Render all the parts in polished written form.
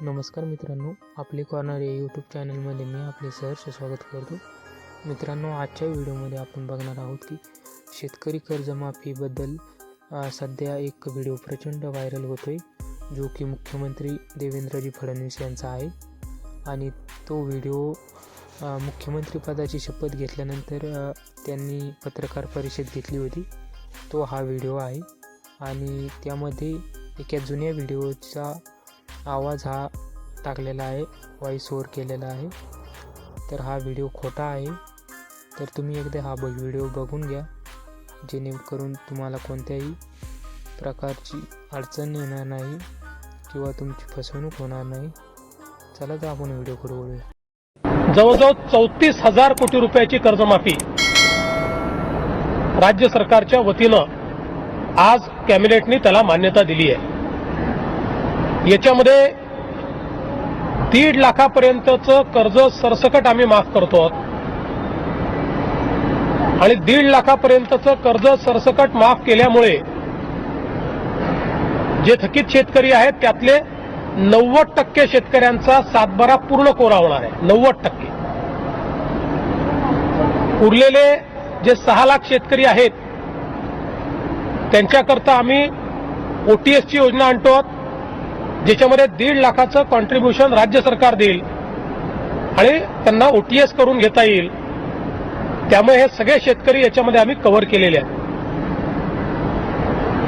नमस्कार मित्रांनो, आपले कॉर्नर या यूट्यूब चॅनलमध्ये मी आपले सहर्ष स्वागत करतो। मित्रांनो, आजच्या व्हिडिओमध्ये आपण बघणार आहोत की शेतकरी कर्जमाफीबद्दल सध्या एक व्हिडिओ प्रचंड व्हायरल होतोय, जो की मुख्यमंत्री देवेंद्रजी फडणवीस यांचा आहे। आणि तो व्हिडिओ मुख्यमंत्रीपदाची शपथ घेतल्यानंतर त्यांनी पत्रकार परिषद घेतली होती, तो हा व्हिडिओ आहे। आणि त्यामध्ये एका जुन्या व्हिडिओचा आवाज हा टाकलेला आहे, व्हॉइस ओव्हर केलेला आहे। तर हा व्हिडिओ खोटा आहे, तर तुम्ही एकदा हा व्हिडिओ बघून घ्या, जेणेकरून तुम्हाला कोणत्याही प्रकारची अडचण येणार नाही किंवा तुमची फसवणूक होणार नाही। चला तर आपण व्हिडिओकडे वळूया। जवळजवळ 34,000 कोटी रुपयाची कर्जमाफी राज्य सरकारच्या वतीनं आज कॅबिनेटने त्याला मान्यता दिली आहे। याच्यामध्ये 1.5 लाखापर्यंतचं कर्ज सरसकट आम्ही माफ करतो आणि 1.5 लाखापर्यंतचं कर्ज सरसकट माफ केल्यामुळे जे थकीत शेतकरी आहेत त्यातले 90% शेतकऱ्यांचा सातबारा पूर्ण कोरा होणार आहे। 90%। उरलेले जे 6 लाख शेतकरी आहेत त्यांच्याकरता आम्ही ओटीएसची योजना आणतो, ज्याच्यामध्ये 1.5 लाखाचं कॉन्ट्रीब्युशन राज्य सरकार देईल आणि त्यांना ओटीएस करून घेता येईल। त्यामुळे हे सगळे शेतकरी याच्यामध्ये आम्ही कव्हर केलेले आहेत।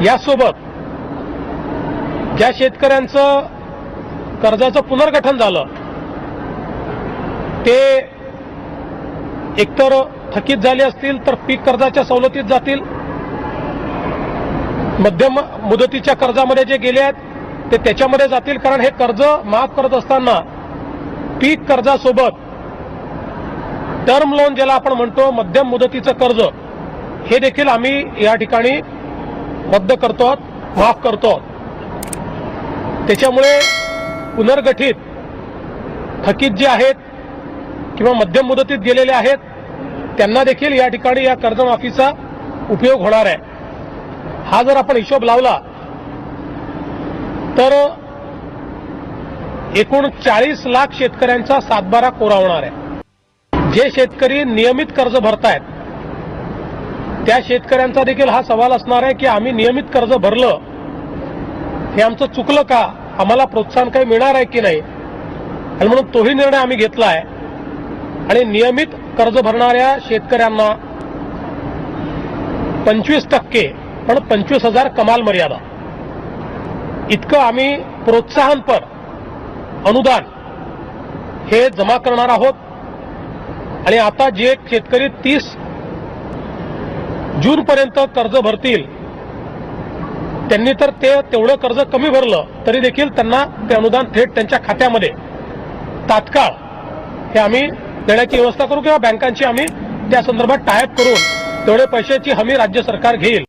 यासोबत ज्या शेतकऱ्यांचं कर्जाचं पुनर्गठन झालं ते एकतर थकीत झाले असतील तर पीक कर्जाच्या सवलतीत जातील, मध्यम मुदतीच्या कर्जामध्ये जे गेले आहेत ते त्याच्यामध्ये जातील, कारण हे कर्ज माफ करत असताना पीक कर्जासोबत टर्म लोन ज्याला आपण म्हणतो मध्यम मुदतीचं कर्ज, हे देखील आम्ही या ठिकाणी रद्द करतो, माफ करतो। त्याच्यामुळे पुनर्गठित थकीत जे आहेत किंवा मध्यम मुदतीत गेलेले आहेत त्यांना देखील या ठिकाणी या कर्जमाफीचा उपयोग होणार आहे। हा जर आपण हिशोब लावला तर एकूण 40 लाख शेतकऱ्यांचा सातबारा कोरा होणार आहे। जे शेतकरी नियमित कर्ज भरतायत त्या शेतकऱ्यांचा देखील हा सवाल असणार आहे की आम्ही नियमित कर्ज भरलं, हे आमचं चुकलं का, आम्हाला प्रोत्साहन काही मिळणार आहे की नाही, आणि म्हणून तोही निर्णय आम्ही घेतला आहे। आणि नियमित कर्ज भरणाऱ्या शेतकऱ्यांना 25% पण 25,000 कमाल मर्यादा इतकं आम्ही प्रोत्साहनपर अनुदान हे जमा करणार आहोत। आणि आता जे शेतकरी 30 जूनपर्यंत कर्ज भरतील त्यांनी तर ते तेवढं कर्ज कमी भरलं तरी देखील त्यांना ते अनुदान थेट त्यांच्या खात्यामध्ये तात्काळ हे आम्ही देण्याची व्यवस्था करू किंवा बँकांची आम्ही त्या संदर्भात टायअप करून तेवढे पैशाची हमी राज्य सरकार घेईल।